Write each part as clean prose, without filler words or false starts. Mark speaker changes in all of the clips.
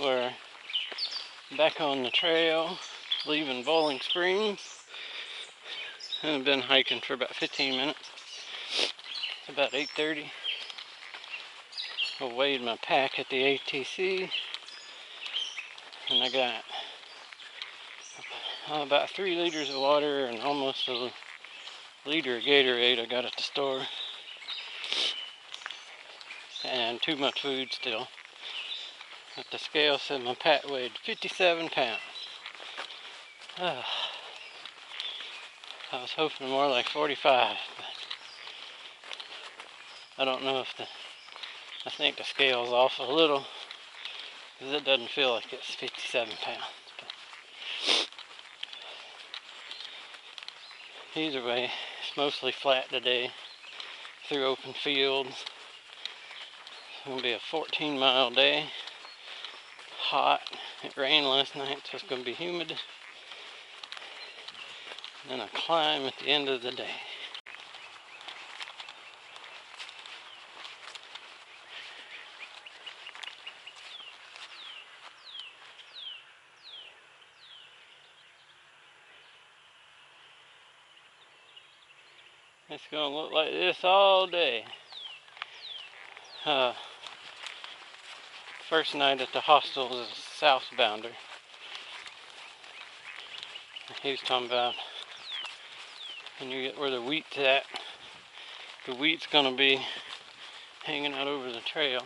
Speaker 1: We're back on the trail, leaving Bowling Springs, and I've been hiking for about 15 minutes. It's about 8:30. I weighed my pack at the ATC, and I got about 3 liters of water and almost a liter of Gatorade I got at the store, and too much food still. But the scale said my pack weighed 57 pounds. I was hoping more like 45, but I don't know if I think the scale's off a little, because it doesn't feel like it's 57 pounds. But either way, it's mostly flat today, through open fields. It's going to be a 14-mile day. Hot. It rained last night, so it's going to be humid. And a climb at the end of the day. It's going to look like this all day. First night at the hostel is a southbounder. He was talking about when you get where the wheat's at, the wheat's going to be hanging out over the trail.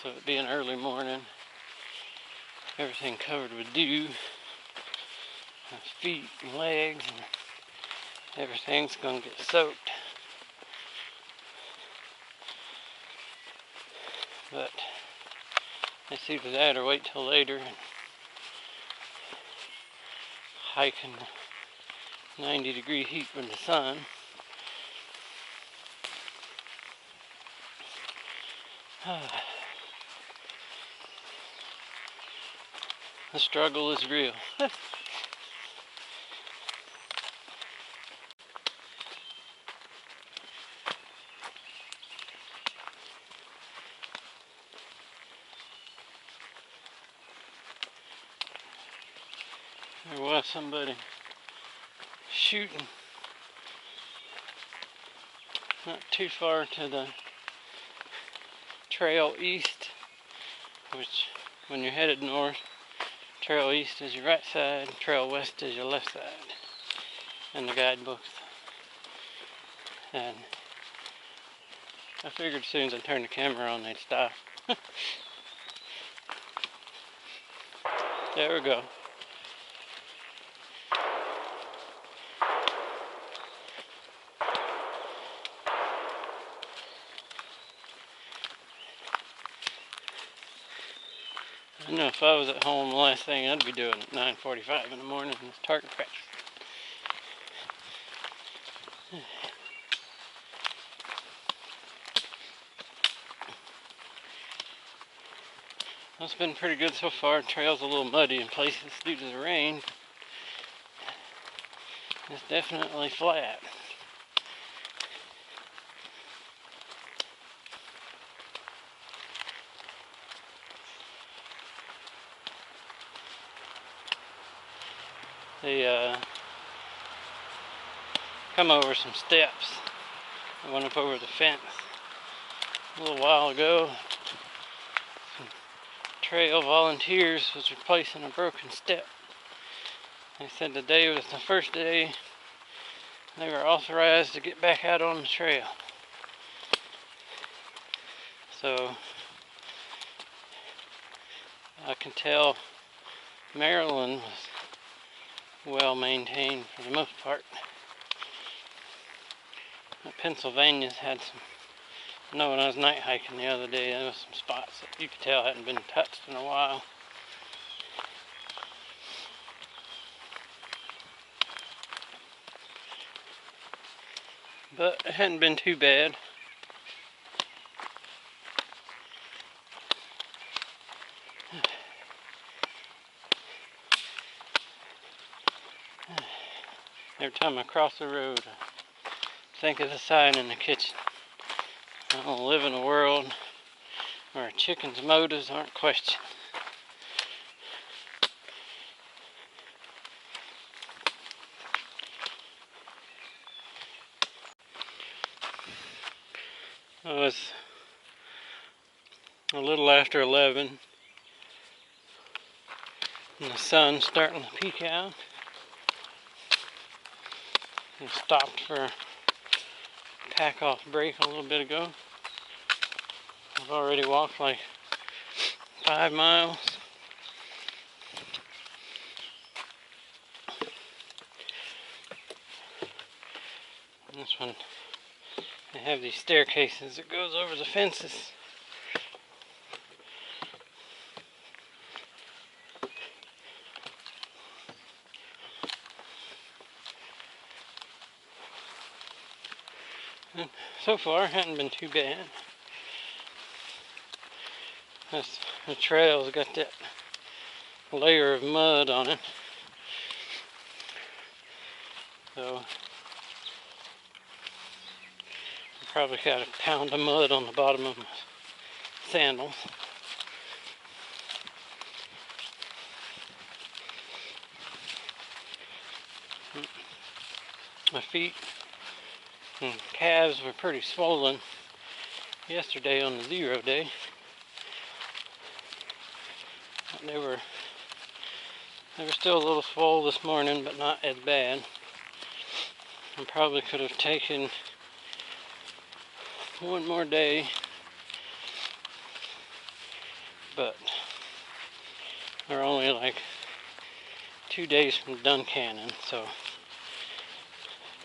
Speaker 1: So it'd be an early morning, everything covered with dew, feet and legs, and everything's going to get soaked. But it's either that or wait till later and hike in 90-degree heat with the sun. The struggle is real. There was somebody shooting not too far to the trail east, which when you're headed north, trail east is your right side, trail west is your left side in the guidebooks. And I figured as soon as I turned the camera on, they'd stop. There we go. I know if I was at home, the last thing I'd be doing at 9:45 in the morning is target practice. It's been pretty good so far. The trail's a little muddy in places due to the rain. It's definitely flat. They come over some steps. I went up over the fence a little while ago. Some trail volunteers was replacing a broken step. They said today was the first day they were authorized to get back out on the trail. So I can tell Maryland was well maintained for the most part. Pennsylvania's had some, I know when I was night hiking the other day, there was some spots that you could tell hadn't been touched in a while. But it hadn't been too bad. Every time I cross the road, I think of the sign in the kitchen. I don't live in a world Our chickens' motives aren't questioned. Oh, it's a little after 11 and the sun's starting to peek out. I stopped for a pack off break a little bit ago. I've already walked like 5 miles. And this one, they have these staircases that goes over the fences. And so far, it hasn't been too bad. The trail's got that layer of mud on it. So, I probably got a pound of mud on the bottom of my sandals. My feet and calves were pretty swollen yesterday on the 0 day. They were still a little swole this morning, but not as bad. I probably could have taken one more day, but we're only like 2 days from Duncannon, so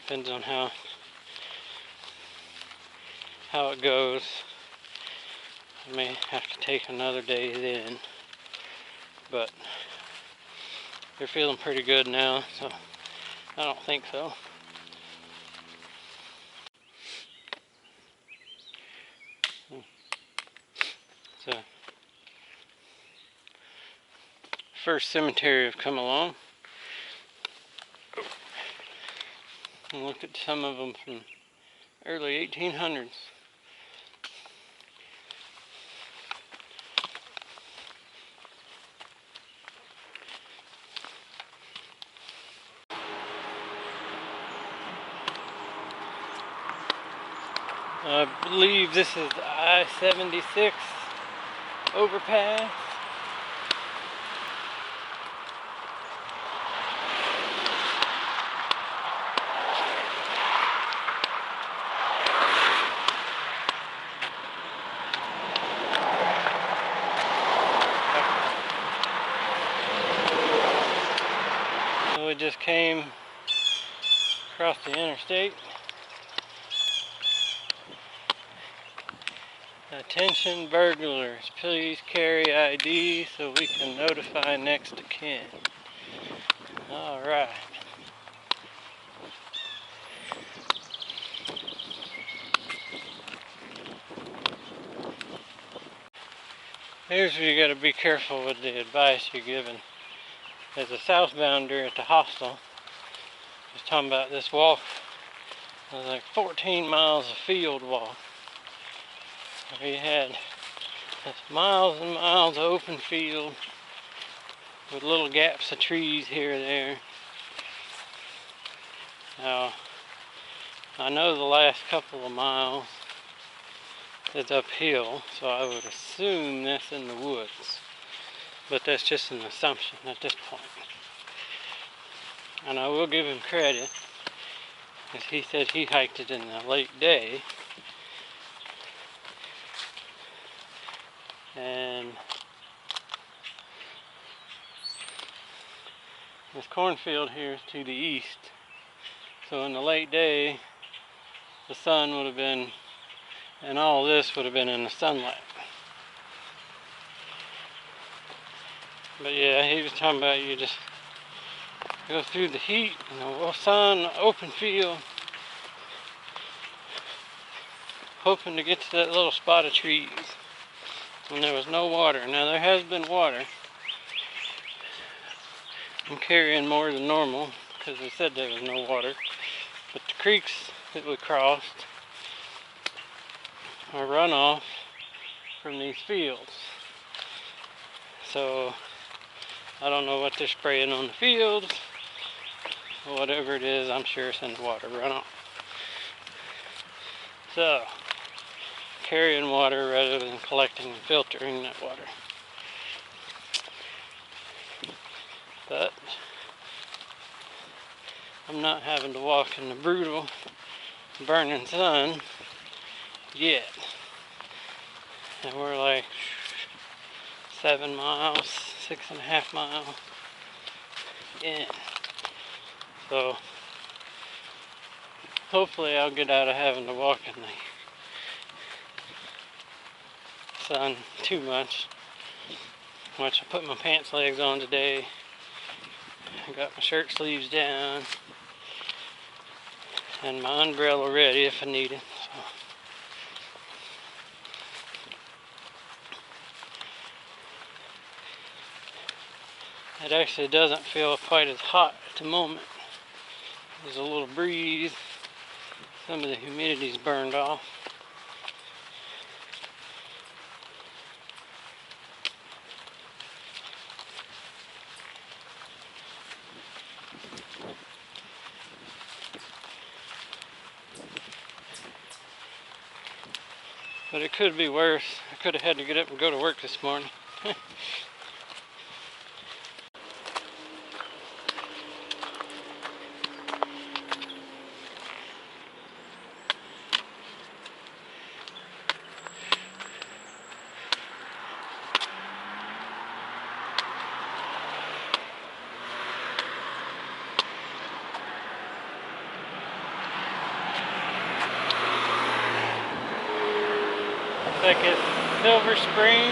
Speaker 1: depends on how it goes. I may have to take another day then, but they're feeling pretty good now, so I don't think so. So, first cemetery I've come along. And look at some of them from early 1800s. I believe this is the I-76 overpass. So we just came across the interstate. Attention burglars, please carry ID so we can notify next of kin. Alright. Here's where you gotta be careful with the advice you're given. As a southbounder at the hostel, I was talking about this walk. It was like 14 miles of field walk. We had miles and miles of open field with little gaps of trees here and there. Now, I know the last couple of miles is uphill, so I would assume that's in the woods. But that's just an assumption at this point. And I will give him credit, as he said he hiked it in the late day. And this cornfield here is to the east. So in the late day, the sun would have been, and all this would have been in the sunlight. But yeah, he was talking about you just go through the heat, the sun, open field, hoping to get to that little spot of trees. And there was no water. Now there has been water. I'm carrying more than normal because they said there was no water. But the creeks that we crossed, our runoff from these fields. So I don't know what they're spraying on the fields. Whatever it is, I'm sure it's in the water runoff. So, carrying water rather than collecting and filtering that water. But I'm not having to walk in the brutal, burning sun yet. And we're like 7 miles, 6.5 miles in. So hopefully I'll get out of having to walk in the sun too much. I put my pants legs on today. I got my shirt sleeves down and my umbrella ready if I need it. So it actually doesn't feel quite as hot at the moment. There's a little breeze. Some of the humidity's burned off. But it could be worse. I could have had to get up and go to work this morning. Like it's Silver Spring.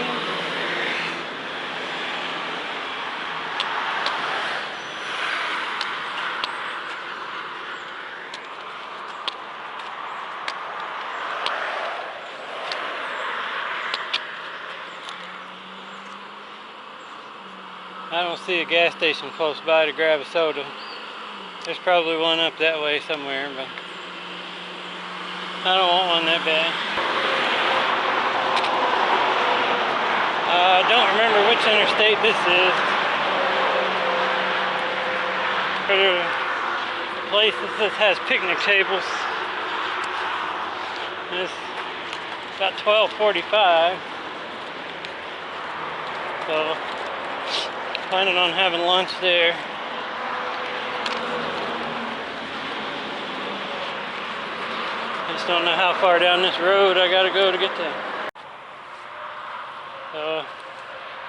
Speaker 1: I don't see a gas station close by to grab a soda. There's probably one up that way somewhere, but I don't want one that bad. I don't remember which interstate this is. There's a place that has picnic tables. It's about 12:45. So, planning on having lunch there. I just don't know how far down this road I gotta go to get there.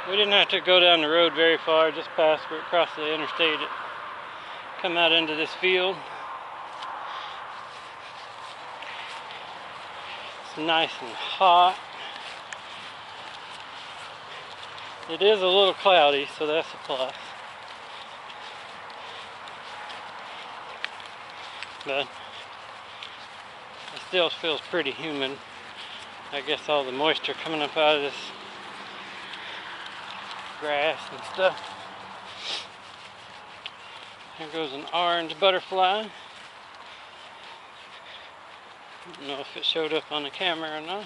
Speaker 1: We didn't have to go down the road very far, just across the interstate, come out into this field. It's nice and hot. It is a little cloudy, so that's a plus. But it still feels pretty humid. I guess all the moisture coming up out of this grass and stuff. Here goes an orange butterfly. I don't know if it showed up on the camera or not.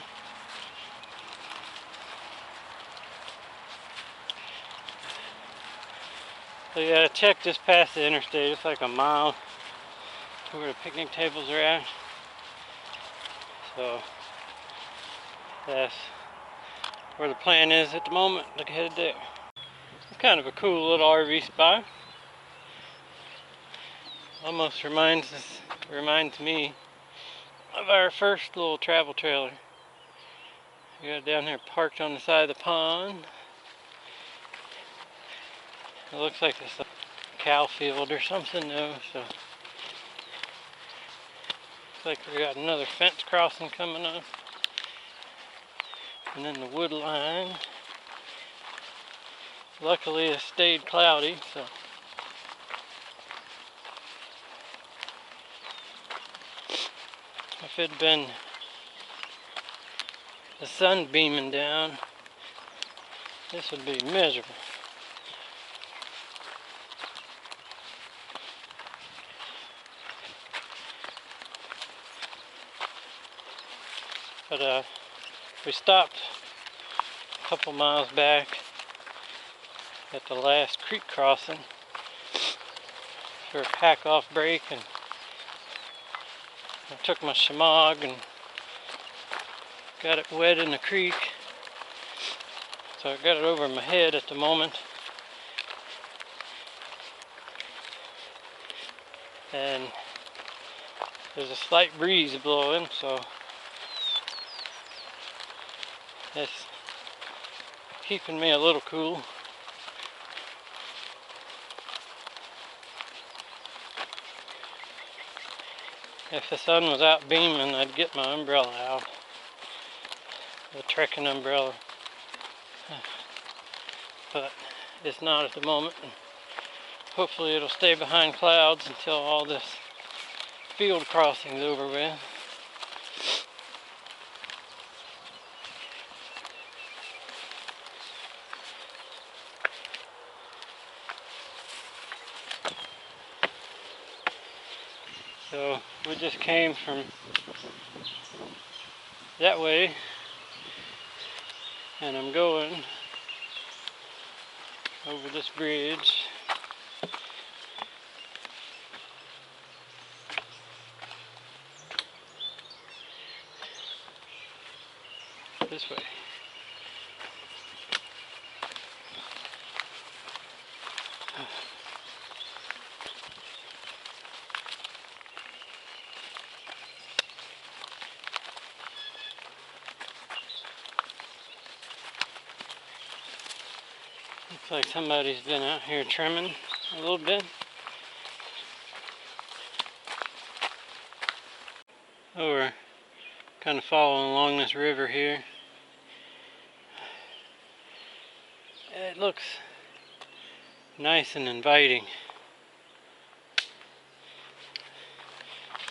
Speaker 1: So yeah, check just past the interstate. It's like a mile to where the picnic tables are at. So that's where the plan is at the moment. Look ahead there. It's kind of a cool little RV spot. Almost reminds me of our first little travel trailer. We got it down here parked on the side of the pond. It looks like it's a cow field or something though, so looks like we got another fence crossing coming up. And then the wood line. Luckily it stayed cloudy, so if it had been the sun beaming down, this would be miserable. But we stopped couple miles back at the last creek crossing for a pack off break, and I took my Shimog and got it wet in the creek, so I got it over my head at the moment, and there's a slight breeze blowing, so it's keeping me a little cool. If the sun was out beaming, I'd get my umbrella out, the trekking umbrella, but it's not at the moment, and hopefully it'll stay behind clouds until all this field crossing's over with. So we just came from that way, and I'm going over this bridge. This way. Looks like somebody's been out here trimming a little bit. Oh, we're kind of following along this river here. It looks nice and inviting.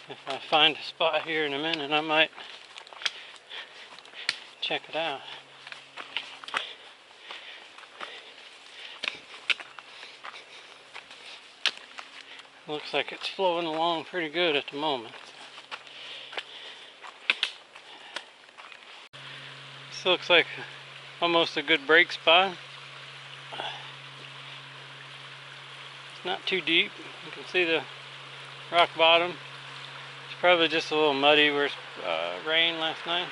Speaker 1: If I find a spot here in a minute, I might check it out. Looks like it's flowing along pretty good at the moment. This looks like almost a good break spot. It's not too deep. You can see the rock bottom. It's probably just a little muddy where it's rained last night.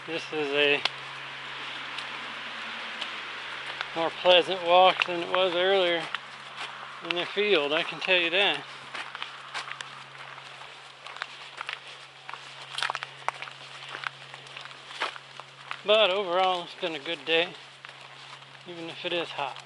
Speaker 1: This is a more pleasant walk than it was earlier in the field, I can tell you that. But overall, it's been a good day, even if it is hot.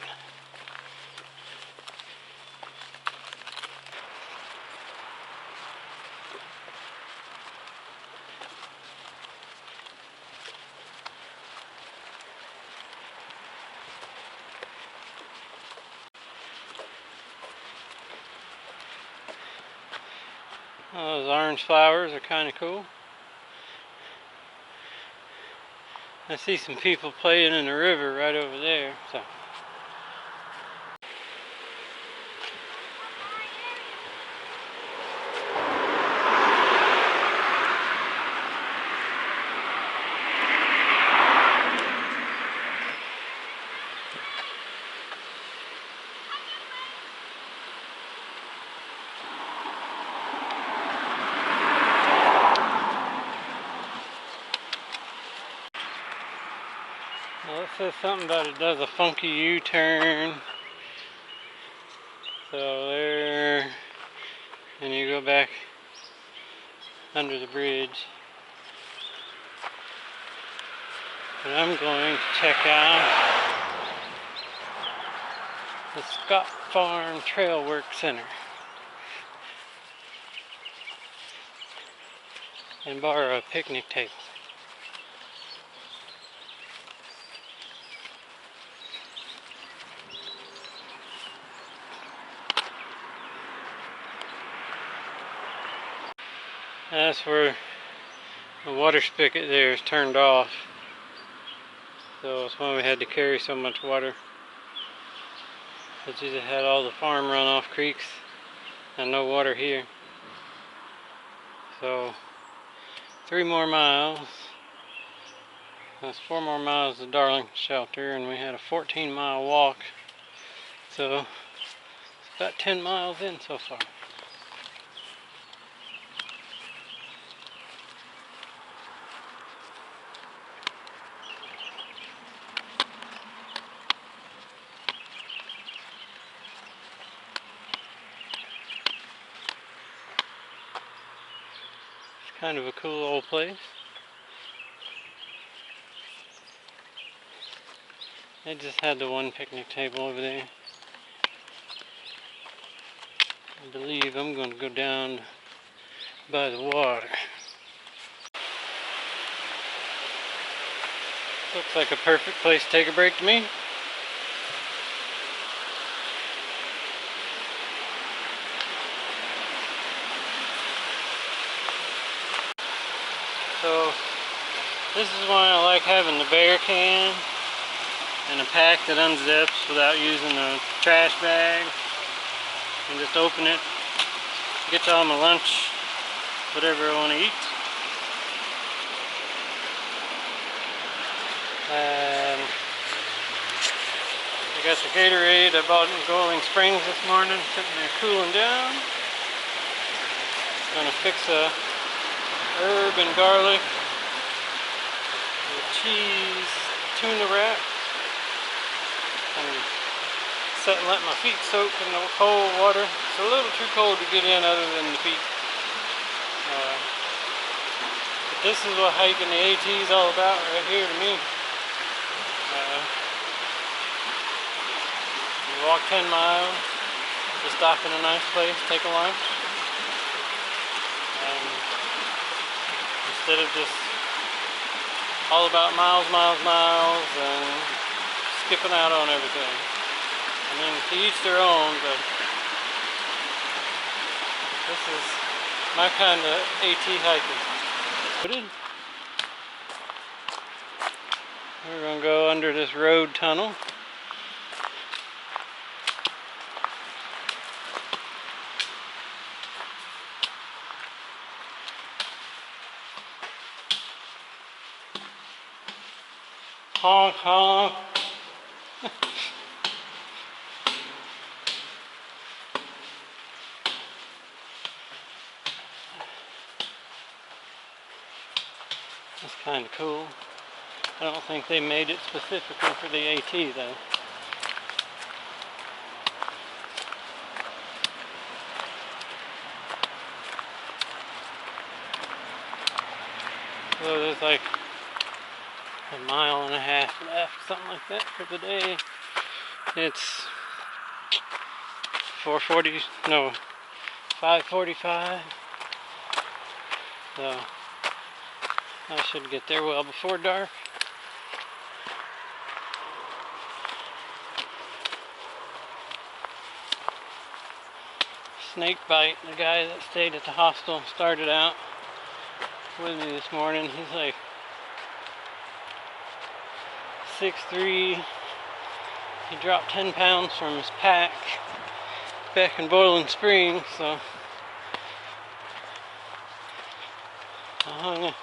Speaker 1: Those orange flowers are kind of cool. I see some people playing in the river right over there. So. Well, it says something about it does a funky U-turn. So there, and you go back under the bridge. But I'm going to check out the Scott Farm Trail Work Center and borrow a picnic table. That's where the water spigot there is turned off. So that's why we had to carry so much water. It just had all the farm runoff creeks and no water here. So 3 more miles. That's 4 more miles to Darling Shelter, and we had a 14-mile walk. So it's about 10 miles in so far. It's kind of a cool old place. They just had the one picnic table over there. I believe I'm going to go down by the water. Looks like a perfect place to take a break to me. So this is why I like having the bear can and a pack that unzips without using the trash bag, and just open it, get to all my lunch, whatever I want to eat. And I got the Gatorade I bought in Golden Springs this morning, sitting there cooling down. Gonna fix a herb and garlic with cheese tuna wrap. And sit and let my feet soak in the cold water. It's a little too cold to get in other than the feet. But this is what hiking the AT is all about right here to me. You walk 10 miles, you stop in a nice place, take a lunch. And instead of just all about miles, and skipping out on everything. I mean, to each their own, but this is my kind of AT hiking. We're going to go under this road tunnel. Honk, honk. That's kind of cool. I don't think they made it specifically for the AT though. So there's like a mile and a half left, something like that for the day. It's 5:45. So I should get there well before dark. Snake bite. The guy that stayed at the hostel started out with me this morning. He's like 6'3". He dropped 10 pounds from his pack back in Boiling Springs, so I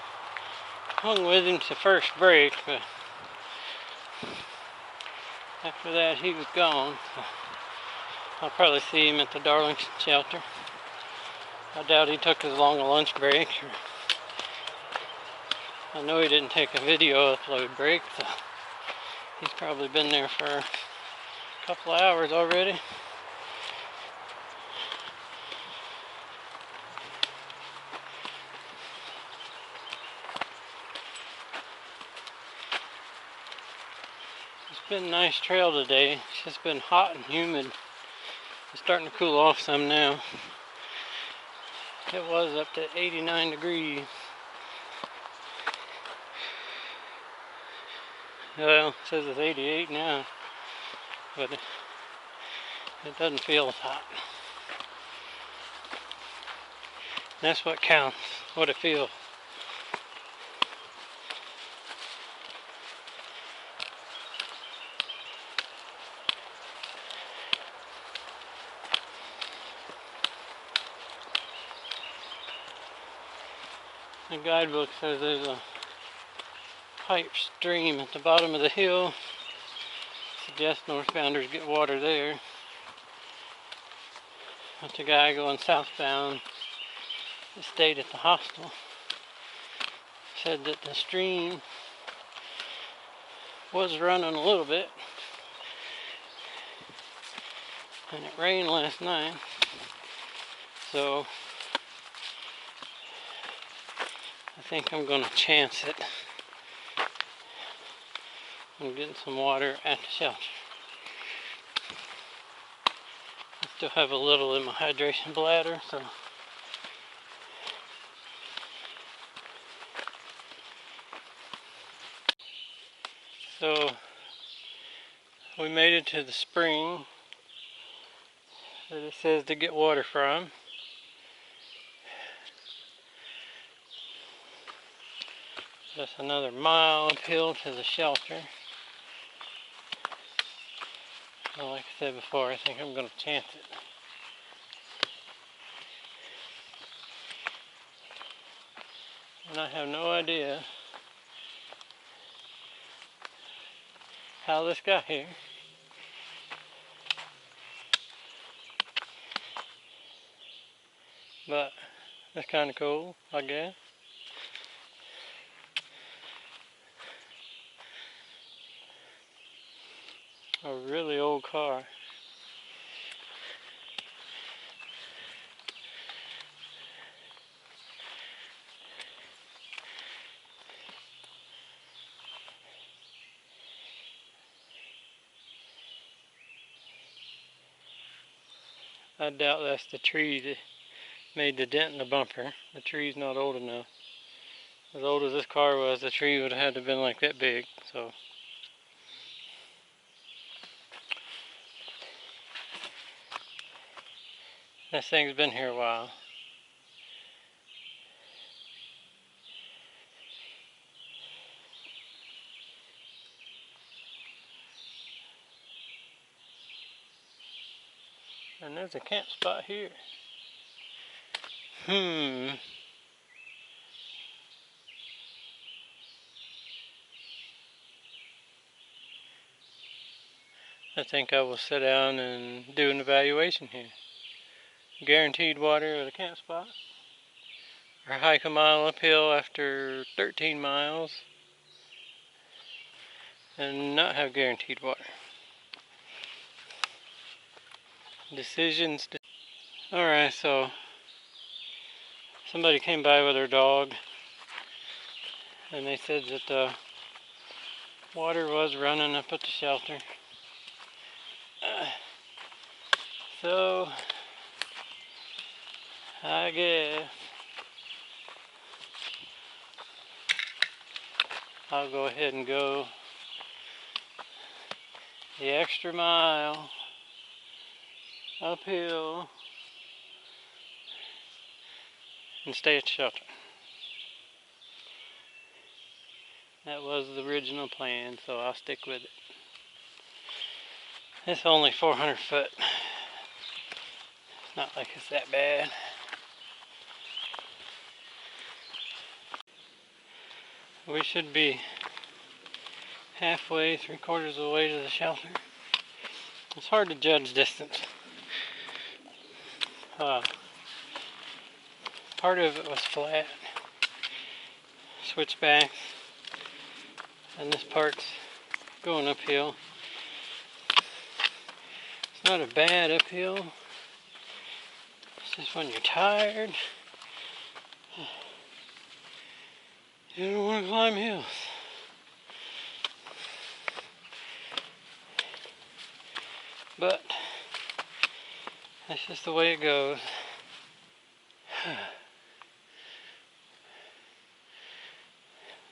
Speaker 1: hung with him to first break, but after that he was gone. So I'll probably see him at the Darling Shelter. I doubt he took as long a lunch break. I know he didn't take a video upload break, so he's probably been there for a couple of hours already. It's been a nice trail today. It's just been hot and humid. It's starting to cool off some now. It was up to 89 degrees. Well, it says it's 88 now, but it doesn't feel as hot. That's what counts, what it feels. The guidebook says there's a pipe stream at the bottom of the hill. Suggests northbounders get water there. But the guy going southbound that stayed at the hostel said that the stream was running a little bit, and it rained last night, so I think I'm gonna chance it on getting some water at the shelter. I still have a little in my hydration bladder, so we made it to the spring that it says to get water from. Just another mile uphill to the shelter. Well, like I said before, I think I'm going to chance it. And I have no idea how this got here. But that's kind of cool, I guess. A really old car. I doubt that's the tree that made the dent in the bumper. The tree's not old enough. As old as this car was, the tree would have had to have been like that big, so. This thing's been here a while. And there's a camp spot here. I think I will sit down and do an evaluation here. Guaranteed water at a camp spot. Or hike a mile uphill after 13 miles and not have guaranteed water. Decisions. Alright, so somebody came by with their dog and they said that the water was running up at the shelter. So I guess I'll go ahead and go the extra mile uphill and stay at the shelter. That was the original plan, so I'll stick with it. It's only 400 foot. It's not like it's that bad. We should be halfway, 3/4 of the way to the shelter. It's hard to judge distance. Part of it was flat, switchbacks, and this part's going uphill. It's not a bad uphill. It's just when you're tired, you don't want to climb hills. But that's just the way it goes.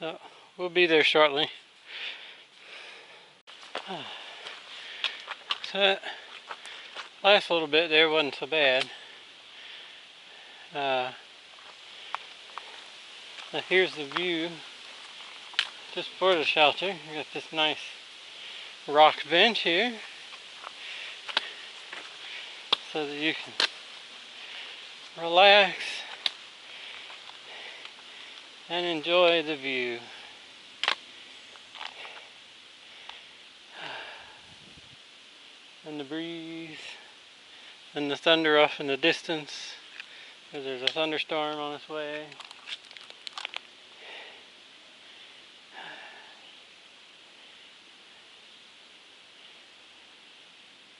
Speaker 1: So we'll be there shortly. So that last little bit there wasn't so bad. Now here's the view just before the shelter. You got this nice rock bench here so that you can relax and enjoy the view. And the breeze and the thunder off in the distance, because there's a thunderstorm on its way.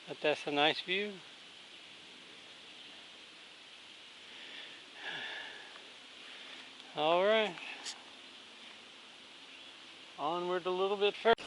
Speaker 1: But that's a nice view. All right, onward a little bit further.